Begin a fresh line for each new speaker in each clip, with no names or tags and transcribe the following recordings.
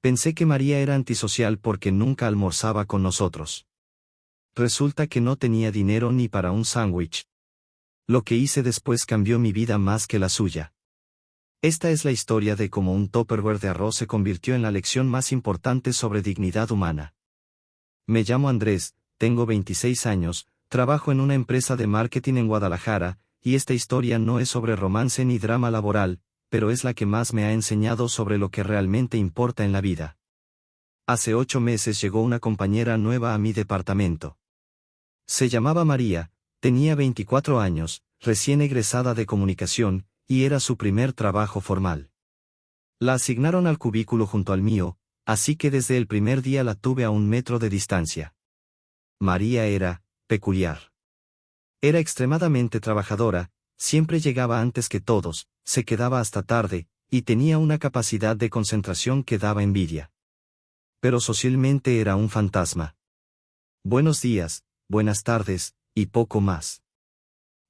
Pensé que María era antisocial porque nunca almorzaba con nosotros. Resulta que no tenía dinero ni para un sándwich. Lo que hice después cambió mi vida más que la suya. Esta es la historia de cómo un Tupperware de arroz se convirtió en la lección más importante sobre dignidad humana. Me llamo Andrés, tengo 26 años, trabajo en una empresa de marketing en Guadalajara, y esta historia no es sobre romance ni drama laboral, pero es la que más me ha enseñado sobre lo que realmente importa en la vida. Hace 8 meses llegó una compañera nueva a mi departamento. Se llamaba María, tenía 24 años, recién egresada de comunicación, y era su primer trabajo formal. La asignaron al cubículo junto al mío, así que desde el primer día la tuve a 1 metro de distancia. María era peculiar. Era extremadamente trabajadora, siempre llegaba antes que todos, se quedaba hasta tarde, y tenía una capacidad de concentración que daba envidia. Pero socialmente era un fantasma. Buenos días, buenas tardes, y poco más.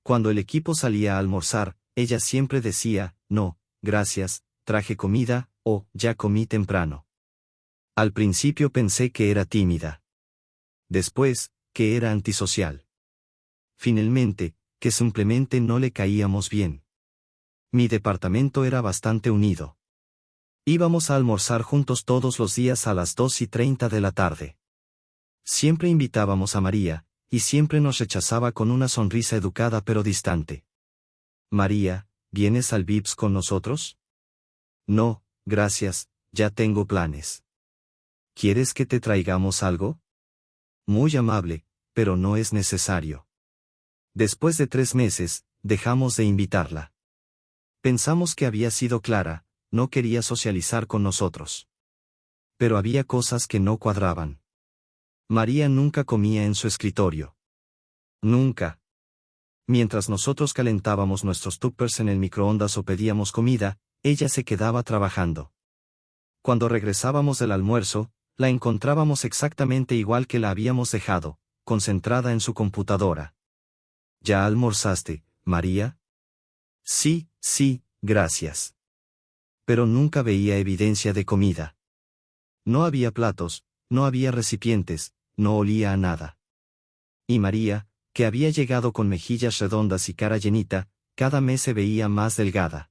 Cuando el equipo salía a almorzar, ella siempre decía, no, gracias, traje comida, o ya comí temprano. Al principio pensé que era tímida. Después, que era antisocial. Finalmente, que simplemente no le caíamos bien. Mi departamento era bastante unido. Íbamos a almorzar juntos todos los días a las 2:30 de la tarde. Siempre invitábamos a María, y siempre nos rechazaba con una sonrisa educada pero distante. María, ¿vienes al Vips con nosotros? No, gracias, ya tengo planes. ¿Quieres que te traigamos algo? Muy amable, pero no es necesario. Después de 3 meses, dejamos de invitarla. Pensamos que había sido clara, no quería socializar con nosotros. Pero había cosas que no cuadraban. María nunca comía en su escritorio. Nunca. Mientras nosotros calentábamos nuestros tuppers en el microondas o pedíamos comida, ella se quedaba trabajando. Cuando regresábamos del almuerzo, la encontrábamos exactamente igual que la habíamos dejado, concentrada en su computadora. ¿Ya almorzaste, María? Sí, gracias. Pero nunca veía evidencia de comida. No había platos, no había recipientes, no olía a nada. Y María, que había llegado con mejillas redondas y cara llenita, cada mes se veía más delgada.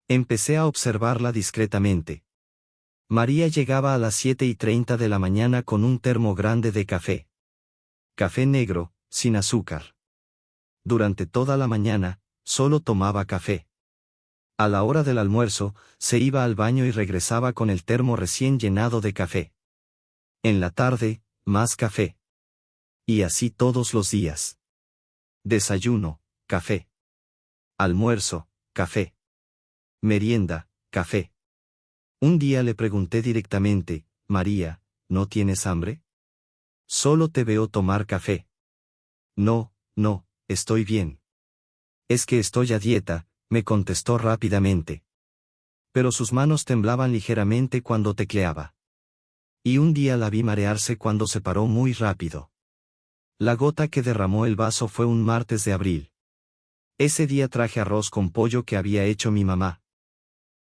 Empecé a observarla discretamente. María llegaba a las 7:30 de la mañana con un termo grande de café. Café negro, sin azúcar. Durante toda la mañana, solo tomaba café. A la hora del almuerzo, se iba al baño y regresaba con el termo recién llenado de café. En la tarde, más café. Y así todos los días. Desayuno, café. Almuerzo, café. Merienda, café. Un día le pregunté directamente, María, ¿no tienes hambre? Solo te veo tomar café. No, estoy bien. Es que estoy a dieta, me contestó rápidamente. Pero sus manos temblaban ligeramente cuando tecleaba. Y un día la vi marearse cuando se paró muy rápido. La gota que derramó el vaso fue un martes de abril. Ese día traje arroz con pollo que había hecho mi mamá.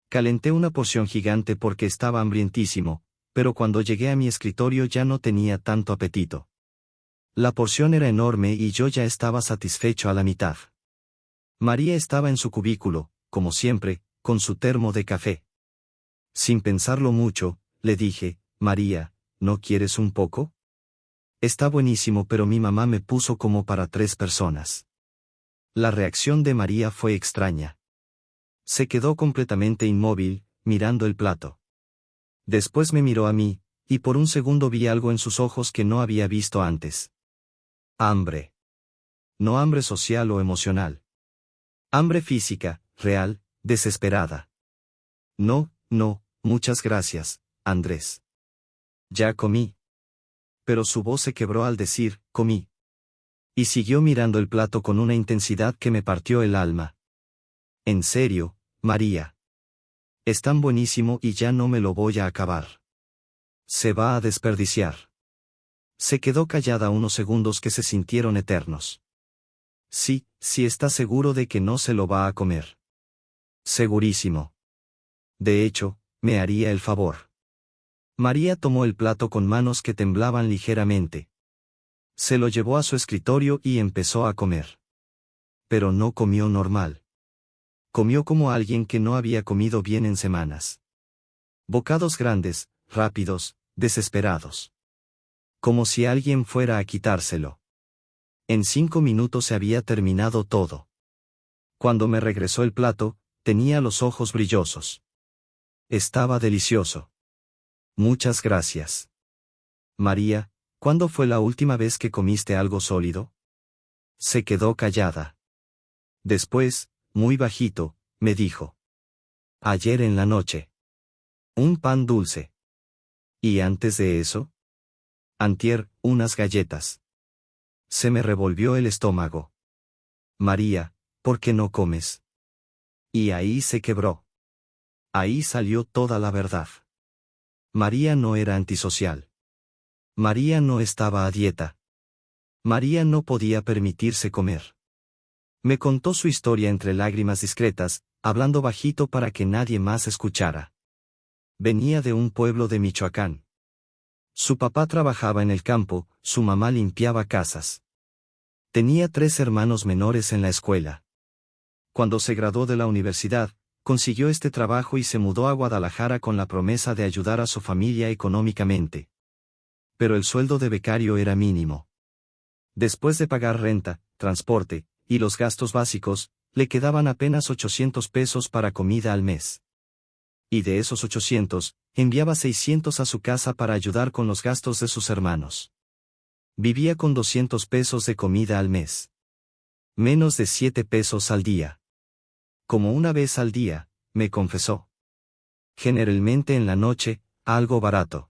Calenté una porción gigante porque estaba hambrientísimo, pero cuando llegué a mi escritorio ya no tenía tanto apetito. La porción era enorme y yo ya estaba satisfecho a la mitad. María estaba en su cubículo, como siempre, con su termo de café. Sin pensarlo mucho, le dije, María, ¿no quieres un poco? Está buenísimo, pero mi mamá me puso como para 3 personas. La reacción de María fue extraña. Se quedó completamente inmóvil, mirando el plato. Después me miró a mí, y por un segundo vi algo en sus ojos que no había visto antes. Hambre. No hambre social o emocional. Hambre física, real, desesperada. No, muchas gracias, Andrés. Ya comí. Pero su voz se quebró al decir, comí. Y siguió mirando el plato con una intensidad que me partió el alma. En serio, María. Es tan buenísimo y ya no me lo voy a acabar. Se va a desperdiciar. Se quedó callada unos segundos que se sintieron eternos. Sí, está seguro de que no se lo va a comer. Segurísimo. De hecho, me haría el favor. María tomó el plato con manos que temblaban ligeramente. Se lo llevó a su escritorio y empezó a comer. Pero no comió normal. Comió como alguien que no había comido bien en semanas. Bocados grandes, rápidos, desesperados. Como si alguien fuera a quitárselo. En 5 minutos se había terminado todo. Cuando me regresó el plato, tenía los ojos brillosos. Estaba delicioso. Muchas gracias. María, ¿cuándo fue la última vez que comiste algo sólido? Se quedó callada. Después, muy bajito, me dijo. Ayer en la noche. Un pan dulce. ¿Y antes de eso? Antier, unas galletas. Se me revolvió el estómago. María, ¿por qué no comes? Y ahí se quebró. Ahí salió toda la verdad. María no era antisocial. María no estaba a dieta. María no podía permitirse comer. Me contó su historia entre lágrimas discretas, hablando bajito para que nadie más escuchara. Venía de un pueblo de Michoacán. Su papá trabajaba en el campo, su mamá limpiaba casas. Tenía 3 hermanos menores en la escuela. Cuando se graduó de la universidad, consiguió este trabajo y se mudó a Guadalajara con la promesa de ayudar a su familia económicamente. Pero el sueldo de becario era mínimo. Después de pagar renta, transporte, y los gastos básicos, le quedaban apenas 800 pesos para comida al mes. Y de esos 800, enviaba 600 a su casa para ayudar con los gastos de sus hermanos. Vivía con 200 pesos de comida al mes. Menos de 7 pesos al día. Como una vez al día, me confesó. Generalmente en la noche, algo barato.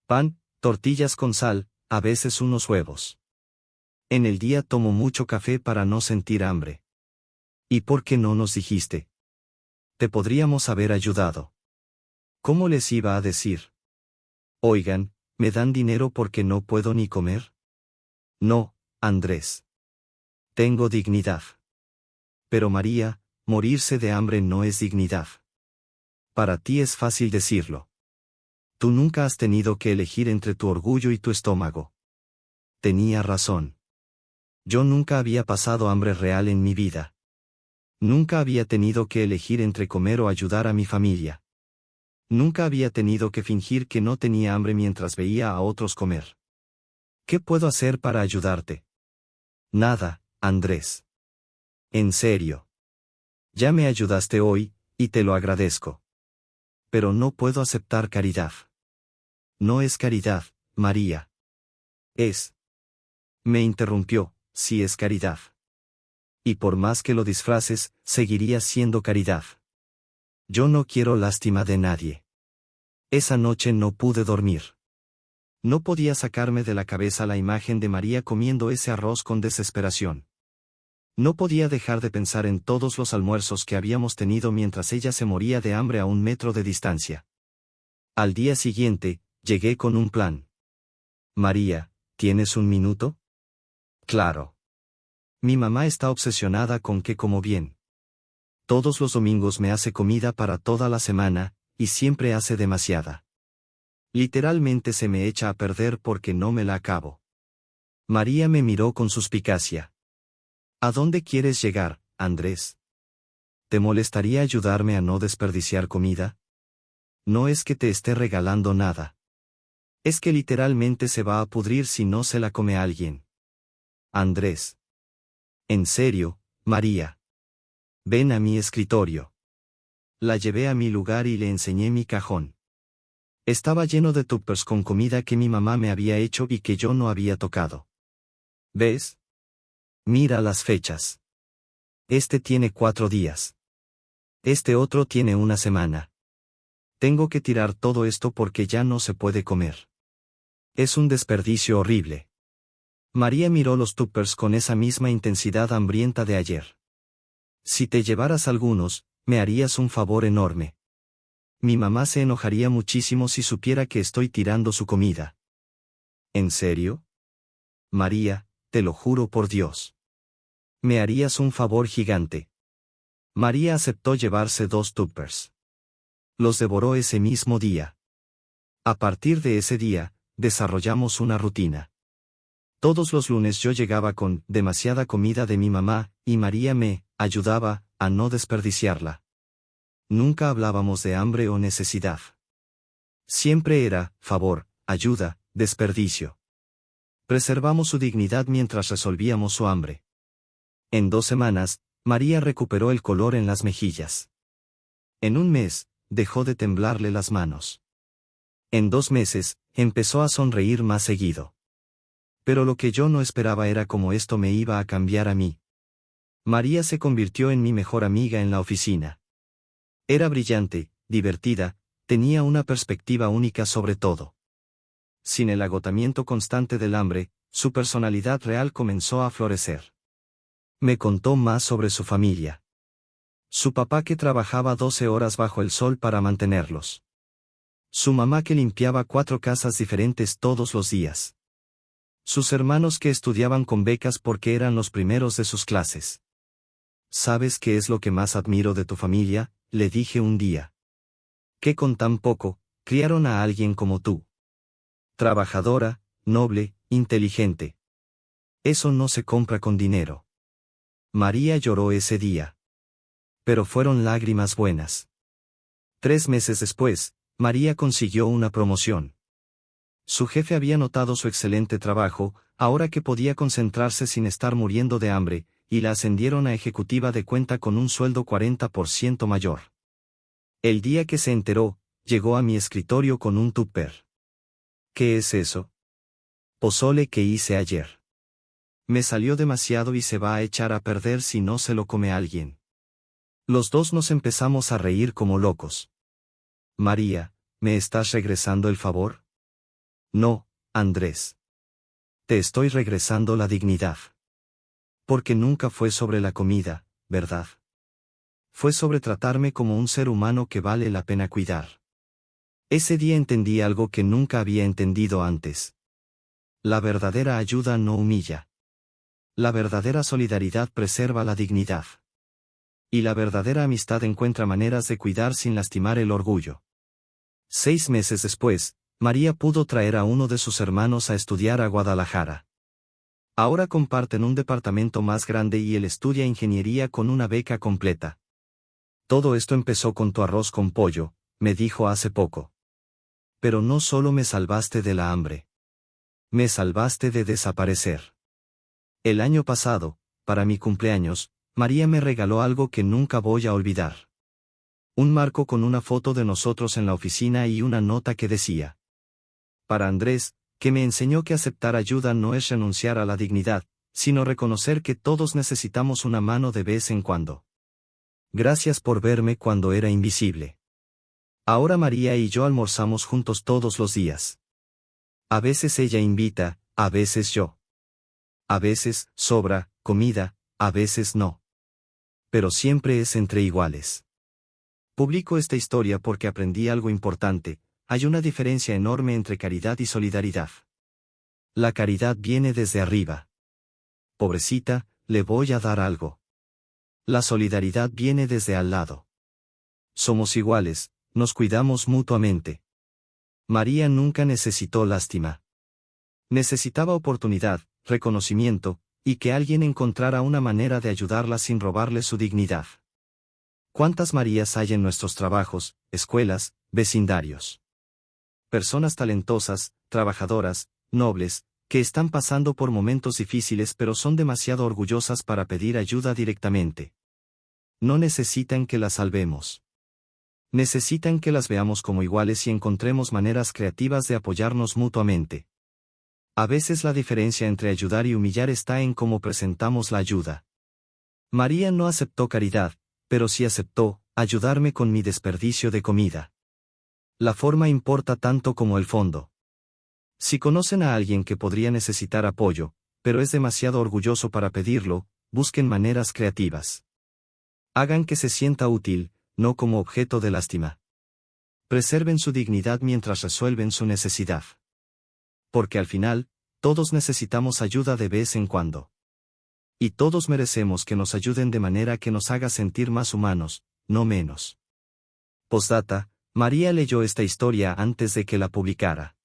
Pan, tortillas con sal, a veces unos huevos. En el día tomo mucho café para no sentir hambre. ¿Y por qué no nos dijiste? Te podríamos haber ayudado. ¿Cómo les iba a decir? Oigan, ¿me dan dinero porque no puedo ni comer? No, Andrés. Tengo dignidad. Pero María, morirse de hambre no es dignidad. Para ti es fácil decirlo. Tú nunca has tenido que elegir entre tu orgullo y tu estómago. Tenía razón. Yo nunca había pasado hambre real en mi vida. Nunca había tenido que elegir entre comer o ayudar a mi familia. Nunca había tenido que fingir que no tenía hambre mientras veía a otros comer. ¿Qué puedo hacer para ayudarte? Nada, Andrés. En serio. Ya me ayudaste hoy, y te lo agradezco. Pero no puedo aceptar caridad. No es caridad, María. Es. Me interrumpió, sí es caridad. Y por más que lo disfraces, seguiría siendo caridad. Yo no quiero lástima de nadie. Esa noche no pude dormir. No podía sacarme de la cabeza la imagen de María comiendo ese arroz con desesperación. No podía dejar de pensar en todos los almuerzos que habíamos tenido mientras ella se moría de hambre a 1 metro de distancia. Al día siguiente, llegué con un plan. María, ¿tienes un minuto? Claro. Mi mamá está obsesionada con que como bien. Todos los domingos me hace comida para toda la semana, y siempre hace demasiada. Literalmente se me echa a perder porque no me la acabo. María me miró con suspicacia. ¿A dónde quieres llegar, Andrés? ¿Te molestaría ayudarme a no desperdiciar comida? No es que te esté regalando nada. Es que literalmente se va a pudrir si no se la come alguien. Andrés. En serio, María. Ven a mi escritorio. La llevé a mi lugar y le enseñé mi cajón. Estaba lleno de tuppers con comida que mi mamá me había hecho y que yo no había tocado. ¿Ves? Mira las fechas. Este tiene 4 días. Este otro tiene 1 semana. Tengo que tirar todo esto porque ya no se puede comer. Es un desperdicio horrible. María miró los tuppers con esa misma intensidad hambrienta de ayer. Si te llevaras algunos, me harías un favor enorme. Mi mamá se enojaría muchísimo si supiera que estoy tirando su comida. ¿En serio? María, te lo juro por Dios. Me harías un favor gigante. María aceptó llevarse 2 tuppers. Los devoró ese mismo día. A partir de ese día, desarrollamos una rutina. Todos los lunes yo llegaba con demasiada comida de mi mamá, y María me ayudaba a no desperdiciarla. Nunca hablábamos de hambre o necesidad. Siempre era favor, ayuda, desperdicio. Preservamos su dignidad mientras resolvíamos su hambre. En 2 semanas, María recuperó el color en las mejillas. En 1 mes, dejó de temblarle las manos. En 2 meses, empezó a sonreír más seguido. Pero lo que yo no esperaba era cómo esto me iba a cambiar a mí. María se convirtió en mi mejor amiga en la oficina. Era brillante, divertida, tenía una perspectiva única sobre todo. Sin el agotamiento constante del hambre, su personalidad real comenzó a florecer. Me contó más sobre su familia. Su papá que trabajaba 12 horas bajo el sol para mantenerlos. Su mamá que limpiaba 4 casas diferentes todos los días. Sus hermanos que estudiaban con becas porque eran los primeros de sus clases. ¿Sabes qué es lo que más admiro de tu familia?, le dije un día. Que con tan poco, criaron a alguien como tú. Trabajadora, noble, inteligente. Eso no se compra con dinero. María lloró ese día. Pero fueron lágrimas buenas. 3 meses después, María consiguió una promoción. Su jefe había notado su excelente trabajo, ahora que podía concentrarse sin estar muriendo de hambre, y la ascendieron a ejecutiva de cuenta con un sueldo 40% mayor. El día que se enteró, llegó a mi escritorio con un tupper. ¿Qué es eso? Pozole que hice ayer. Me salió demasiado y se va a echar a perder si no se lo come alguien. Los dos nos empezamos a reír como locos. María, ¿me estás regresando el favor? No, Andrés. Te estoy regresando la dignidad. Porque nunca fue sobre la comida, ¿verdad? Fue sobre tratarme como un ser humano que vale la pena cuidar. Ese día entendí algo que nunca había entendido antes. La verdadera ayuda no humilla. La verdadera solidaridad preserva la dignidad. Y la verdadera amistad encuentra maneras de cuidar sin lastimar el orgullo. 6 meses después, María pudo traer a uno de sus hermanos a estudiar a Guadalajara. Ahora comparten un departamento más grande y él estudia ingeniería con una beca completa. Todo esto empezó con tu arroz con pollo, me dijo hace poco. Pero no solo me salvaste de la hambre. Me salvaste de desaparecer. El año pasado, para mi cumpleaños, María me regaló algo que nunca voy a olvidar. Un marco con una foto de nosotros en la oficina y una nota que decía: para Andrés, que me enseñó que aceptar ayuda no es renunciar a la dignidad, sino reconocer que todos necesitamos una mano de vez en cuando. Gracias por verme cuando era invisible. Ahora María y yo almorzamos juntos todos los días. A veces ella invita, a veces yo. A veces sobra comida, a veces no. Pero siempre es entre iguales. Publico esta historia porque aprendí algo importante: hay una diferencia enorme entre caridad y solidaridad. La caridad viene desde arriba. Pobrecita, le voy a dar algo. La solidaridad viene desde al lado. Somos iguales, nos cuidamos mutuamente. María nunca necesitó lástima. Necesitaba oportunidad, reconocimiento, y que alguien encontrara una manera de ayudarla sin robarle su dignidad. ¿Cuántas Marías hay en nuestros trabajos, escuelas, vecindarios? Personas talentosas, trabajadoras, nobles, que están pasando por momentos difíciles pero son demasiado orgullosas para pedir ayuda directamente. No necesitan que las salvemos. Necesitan que las veamos como iguales y encontremos maneras creativas de apoyarnos mutuamente. A veces la diferencia entre ayudar y humillar está en cómo presentamos la ayuda. María no aceptó caridad, pero sí aceptó ayudarme con mi desperdicio de comida. La forma importa tanto como el fondo. Si conocen a alguien que podría necesitar apoyo, pero es demasiado orgulloso para pedirlo, busquen maneras creativas. Hagan que se sienta útil, no como objeto de lástima. Preserven su dignidad mientras resuelven su necesidad. Porque al final, todos necesitamos ayuda de vez en cuando. Y todos merecemos que nos ayuden de manera que nos haga sentir más humanos, no menos. Postdata: María leyó esta historia antes de que la publicara.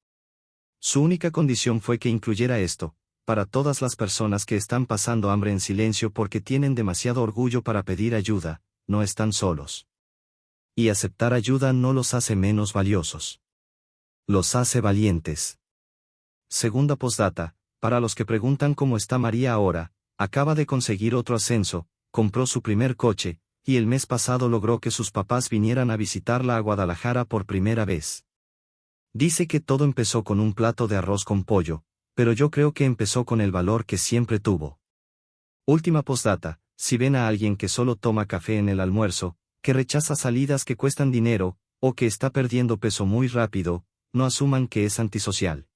Su única condición fue que incluyera esto: para todas las personas que están pasando hambre en silencio porque tienen demasiado orgullo para pedir ayuda, no están solos. Y aceptar ayuda no los hace menos valiosos. Los hace valientes. Segunda postdata, para los que preguntan cómo está María ahora, acaba de conseguir otro ascenso, compró su primer coche, y el mes pasado logró que sus papás vinieran a visitarla a Guadalajara por primera vez. Dice que todo empezó con un plato de arroz con pollo, pero yo creo que empezó con el valor que siempre tuvo. Última postdata, si ven a alguien que solo toma café en el almuerzo, que rechaza salidas que cuestan dinero, o que está perdiendo peso muy rápido, no asuman que es antisocial.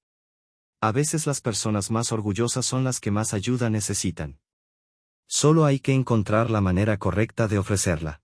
A veces las personas más orgullosas son las que más ayuda necesitan. Solo hay que encontrar la manera correcta de ofrecerla.